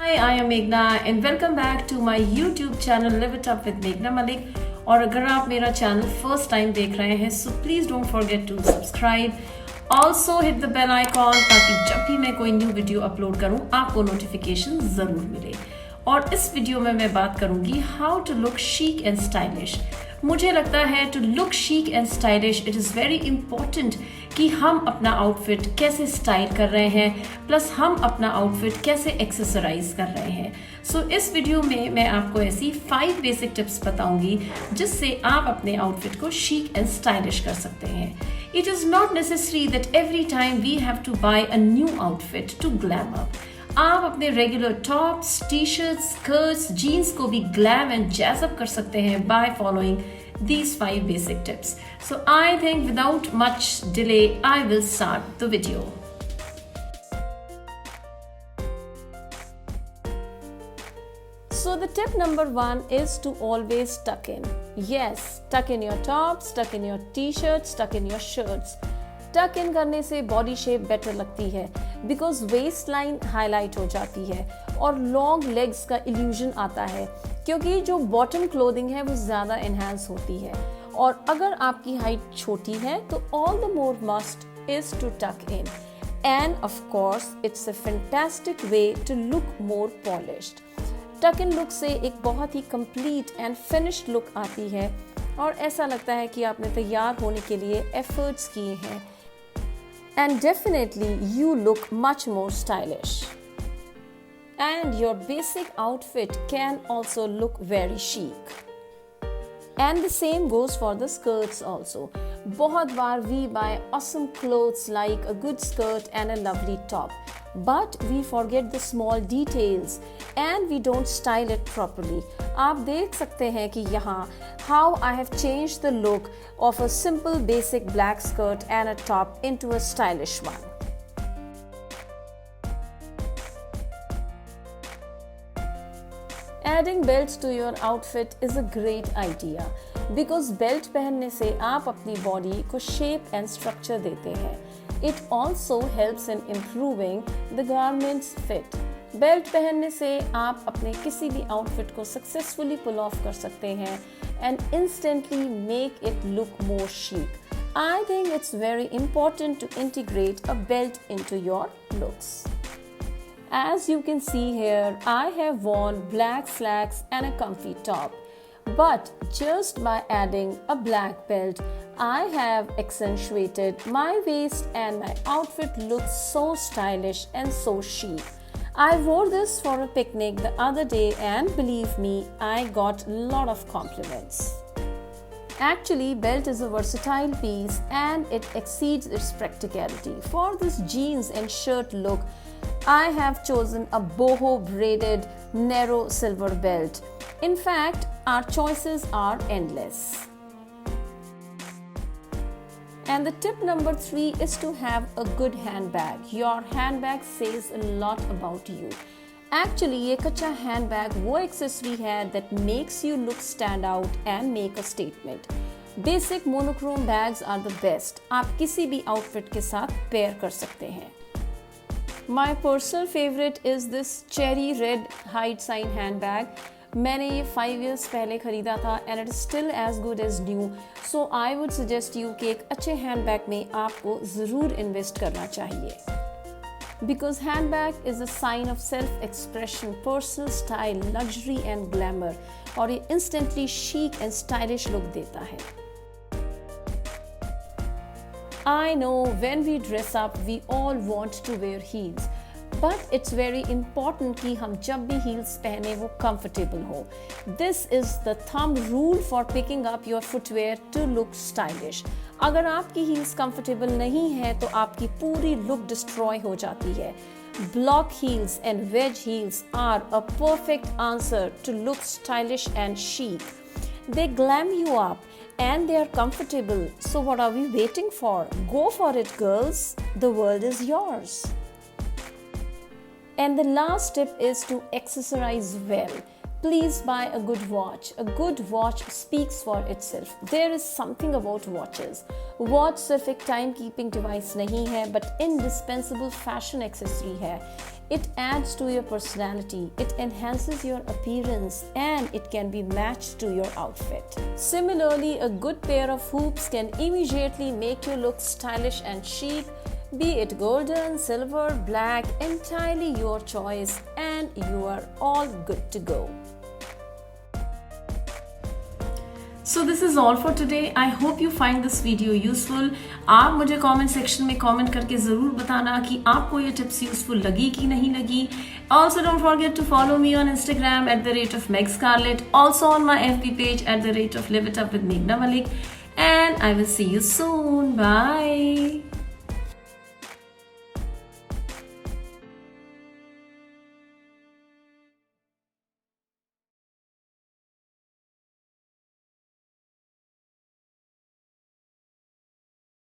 Hi, I am Meghna and welcome back to my YouTube channel Live It Up with Meghna Malik. और अगर आप मेरा channel first time देख रहे हैं so please don't forget to subscribe. Also hit the bell icon ताकि जब भी मैं कोई न्यू वीडियो अपलोड करूं आपको नोटिफिकेशन ज़रूर मिले. और इस वीडियो में मैं बात करूंगी how to look chic and stylish. मुझे लगता है to look chic and stylish it is very important कि हम अपना आउटफिट कैसे स्टाइल कर रहे हैं प्लस हम अपना आउटफिट कैसे एक्सेसराइज कर रहे हैं. सो इस वीडियो में मैं आपको ऐसी 5 बेसिक टिप्स बताऊंगी जिससे आप अपने आउटफिट को शीक एंड स्टाइलिश कर सकते हैं. It is not necessary that every time we have to buy a new outfit to glam up. आप अपने regular tops, T shirts, skirts, jeans को भी ग्लैम एंड जैज़ अप कर सकते हैं by following these 5 basic tips. So I think without much delay, I will start the video. So the tip number 1 is to always tuck in. Yes, tuck in your tops, tuck in your t-shirts, tuck in your shirts. टक इन करने से body shape better लगती है because West line highlight हो जाती है और long legs का इल्यूजन आता है क्योंकि जो बॉटम क्लोथिंग है वो ज़्यादा एनहांस होती है. और अगर आपकी हाइट छोटी है तो all the more must is to tuck in. And of course it's a fantastic way to look more polished. Tuck in look से एक बहुत ही कंप्लीट एंड फिनिश्ड लुक आती है और ऐसा लगता है कि आपने तैयार होने के लिए एफर्ट्स किए हैं. And definitely you look much more stylish. And your basic outfit can also look very chic. And the same goes for the skirts also. बहुत बार we buy awesome clothes like a good skirt and a lovely top. But we forget the small details and we don't style it properly. आप देख सकते हैं कि यहाँ how I have changed the look of a simple basic black skirt and a top into a stylish one. Adding belts to your outfit is a great idea because belt पहनने से आप अपनी body को shape and structure देते हैं. It also helps in improving the garment's fit. Belt पहनने से आप अपने किसी भी आउटफिट को सक्सेसफुली पुल ऑफ कर सकते हैं and instantly make it look more chic. I think it's very important to integrate a belt into your looks. As you can see here, I have worn black slacks and a comfy top. But just by adding a black belt, I have accentuated my waist and my outfit looks so stylish and so chic. I wore this for a picnic the other day and believe me, I got a lot of compliments. Actually, belt is a versatile piece and it exceeds its practicality. For this jeans and shirt look, I have chosen a boho braided narrow silver belt. In fact, our choices are endless. And the tip number 3 is to have a good handbag. Your handbag says a lot about you. Actually, एक अच्छा handbag वो accessory है that makes you look stand out and make a statement. Basic monochrome bags are the best. आप किसी भी outfit के साथ pair कर सकते हैं. My personal favorite is this cherry red height sign handbag. मैंने ये 5 years पहले ख़रीदा था and it is still as good as new. So I would suggest you कि एक अच्छे handbag में आपको ज़रूर invest करना चाहिए. Because handbag is a sign of self-expression, personal style, luxury and glamour. और ये instantly chic and stylish look देता है. I know when we dress up, we all want to wear heels. But it's very important कि हम जब भी heels पहने वो comfortable हो. This is the thumb rule for picking up your footwear to look stylish. अगर आपकी heels comfortable नहीं है तो आपकी पूरी look destroy हो जाती है. Block heels and wedge heels are a perfect answer to look stylish and chic. They glam you up and they are comfortable. So what are we waiting for? Go for it, girls. The world is yours. And the last tip is to accessorize well. Please buy a good watch. A good watch speaks for itself. There is something about watches. Watch सिर्फ एक time keeping device नहीं है but indispensable fashion accessory है. It adds to your personality, it enhances your appearance, and it can be matched to your outfit. Similarly, a good pair of hoops can immediately make you look stylish and chic, be it golden, silver, black, entirely your choice, and you are all good to go. So this is all for today. I hope you find this video useful. आप मुझे comment section में comment करके ज़रूर बताना कि आपको ये tips useful लगी कि नहीं लगी. Also don't forget to follow me on Instagram @MegScarlett. Also on my FB page @LiveItUp with Meghna Malik. And I will see you soon. Bye.